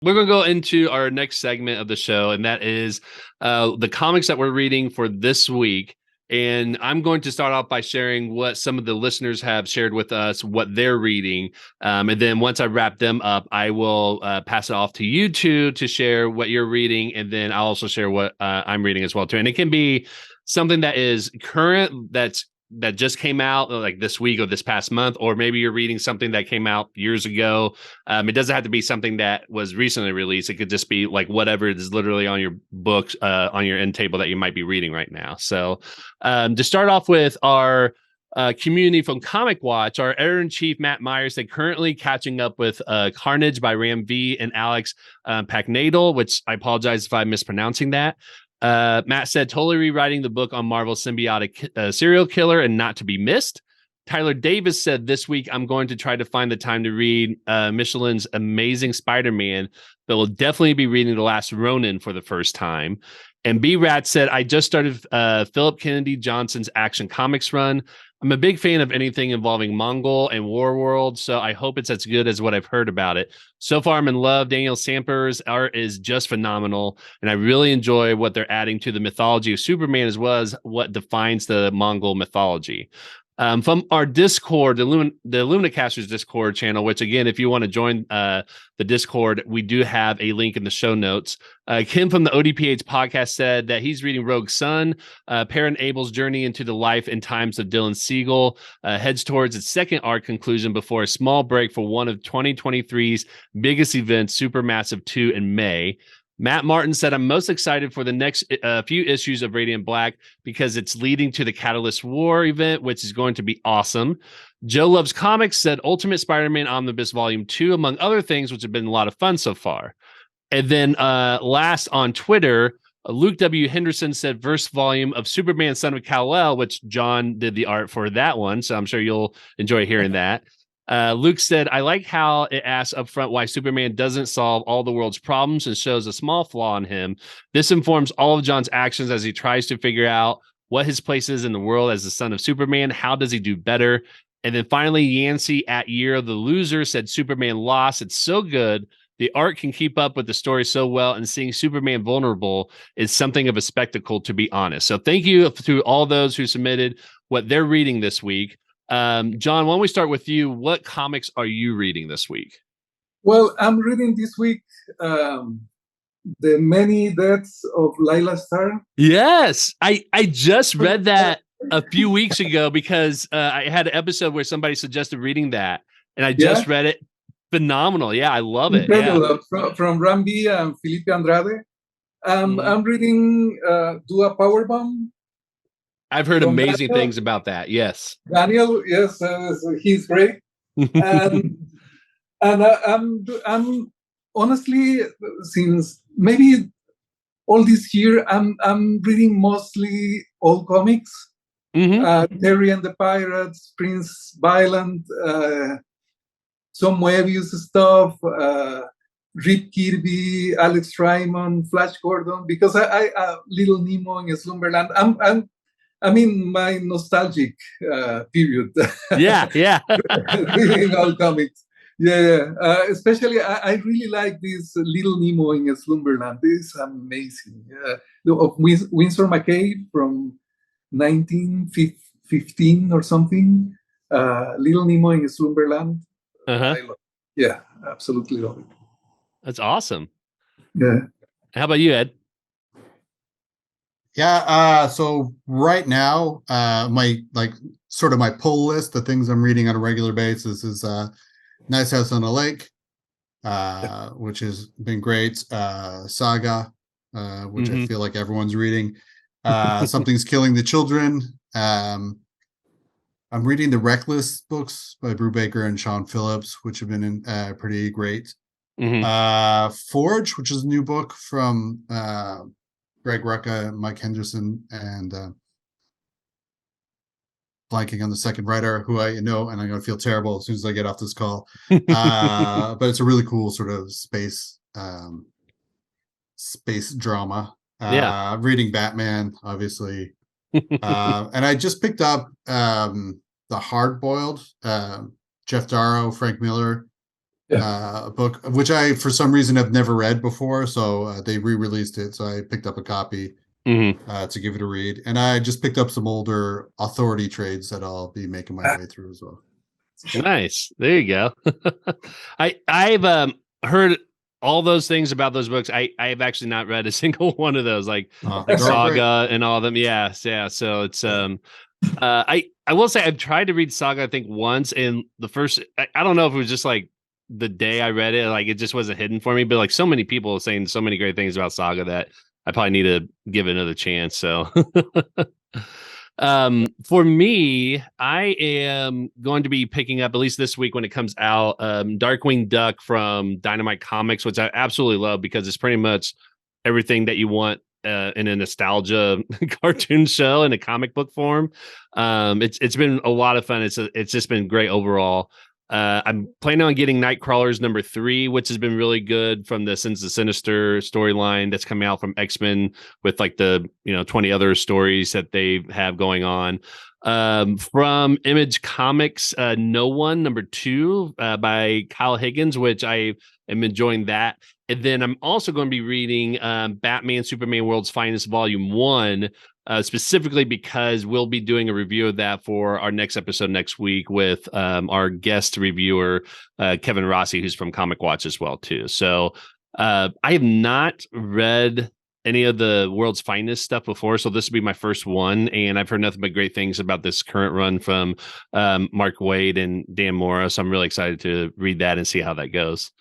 we're going to go into our next segment of the show, and that is the comics that we're reading for this week. And I'm going to start off by sharing what some of the listeners have shared with us, what they're reading. And then once I wrap them up, I will pass it off to you two to share what you're reading. And then I'll also share what I'm reading as well, too. And it can be something that is current, that just came out like this week or this past month, or maybe you're reading something that came out years ago. It doesn't have to be something that was recently released. It could just be like whatever is literally on your books, on your end table that you might be reading right now. So to start off with our community from Comic Watch, our editor-in-chief, Matt Myers, said currently catching up with Carnage by Ram V and Alex Packnadel, which I apologize if I'm mispronouncing that. Matt said, totally rewriting the book on Marvel's symbiotic serial killer and not to be missed. Tyler Davis said, this week, I'm going to try to find the time to read Michelin's Amazing Spider-Man, but will definitely be reading The Last Ronin for the first time. And B-Rat said, I just started Philip Kennedy Johnson's Action Comics run. I'm a big fan of anything involving Mongol and War World, so I hope it's as good as what I've heard about it. So far, I'm in love. Daniel Samper's art is just phenomenal, and I really enjoy what they're adding to the mythology of Superman as well as what defines the Mongol mythology. From our Discord, the Luminacasters Discord channel, which again, if you want to join the Discord, we do have a link in the show notes. Kim from the ODPH podcast said that he's reading Rogue Sun. Perrin Abel's journey into the life and times of Dylan Siegel heads towards its second arc conclusion before a small break for one of 2023's biggest events, Supermassive 2 in May. Matt Martin said, I'm most excited for the next few issues of Radiant Black because it's leading to the Catalyst War event, which is going to be awesome. Joe Loves Comics said Ultimate Spider-Man Omnibus Volume 2, among other things, which have been a lot of fun so far. And then last on Twitter, Luke W. Henderson said first volume of Superman Son of Kal-El, which John did the art for that one, so I'm sure you'll enjoy hearing that. Luke said, I like how it asks up front why Superman doesn't solve all the world's problems and shows a small flaw in him. This informs all of John's actions as he tries to figure out what his place is in the world as the son of Superman. How does he do better? And then finally, Yancey at Year of the Loser said Superman lost. It's so good. The art can keep up with the story so well, and seeing Superman vulnerable is something of a spectacle, to be honest. So thank you to all those who submitted what they're reading this week. John, why don't we start with you? What comics are you reading this week? Well, I'm reading this week The Many Deaths of Laila Starr. Yes, I just read that a few weeks ago because I had an episode where somebody suggested reading that, and I just read it. Phenomenal. Yeah, I love it. Incredible. From Rambi and Felipe Andrade. I'm reading Do a Powerbomb. I've heard amazing things about that. Yes. Daniel, yes, he's great. And I'm honestly, since maybe all this year, I'm reading mostly old comics. Terry and the Pirates, Prince Violent, some Moebius stuff, Rip Kirby, Alex Raymond, Flash Gordon, because I Little Nemo in Slumberland. I'm in my nostalgic period. Yeah. Reading all comics. Especially, I really like this Little Nemo in Slumberland. This is amazing. Of Winsor McCay from 1915 or something. Little Nemo in Slumberland. Absolutely love it. That's awesome. Yeah. How about you, Ed? Yeah, so right now, my pull list, the things I'm reading on a regular basis is Nice House on a Lake, which has been great. Saga, which I feel like everyone's reading. Something's Killing the Children. I'm reading the Reckless books by Brubaker and Sean Phillips, which have been pretty great. Forge, which is a new book from Greg Rucka, Mike Henderson, and blanking on the second writer who I know, and I'm going to feel terrible as soon as I get off this call. But it's a really cool sort of space drama. Reading Batman, obviously. And I just picked up The Hard Boiled, Jeff Darrow, Frank Miller, book, which I, for some reason, have never read before. So they re-released it. So I picked up a copy to give it a read. And I just picked up some older Authority trades that I'll be making my way through as well. Nice. There you go. I've heard all those things about those books. I have actually not read a single one of those, like Saga and all of them. Yeah. So it's I will say I've tried to read Saga, I think once, and the first I don't know if it was just like the day I read it, like it just wasn't hidden for me, but like so many people saying so many great things about Saga that I probably need to give it another chance. So for me, I am going to be picking up, at least this week when it comes out, Darkwing Duck from Dynamite Comics, which I absolutely love because it's pretty much everything that you want in a nostalgia cartoon show in a comic book form. It's been a lot of fun. It's just been great overall. I'm planning on getting Nightcrawlers #3, which has been really good from the Sins of Sinister storyline that's coming out from X-Men with like the 20 other stories that they have going on. From Image Comics, No One #2 by Kyle Higgins, which I am enjoying that. And then I'm also going to be reading Batman Superman World's Finest Volume 1, specifically because we'll be doing a review of that for our next episode next week with our guest reviewer, Kevin Rossi, who's from Comic Watch as well, too. So I have not read any of the World's Finest stuff before, so this will be my first one, and I've heard nothing but great things about this current run from Mark Waid and Dan Mora, so I'm really excited to read that and see how that goes.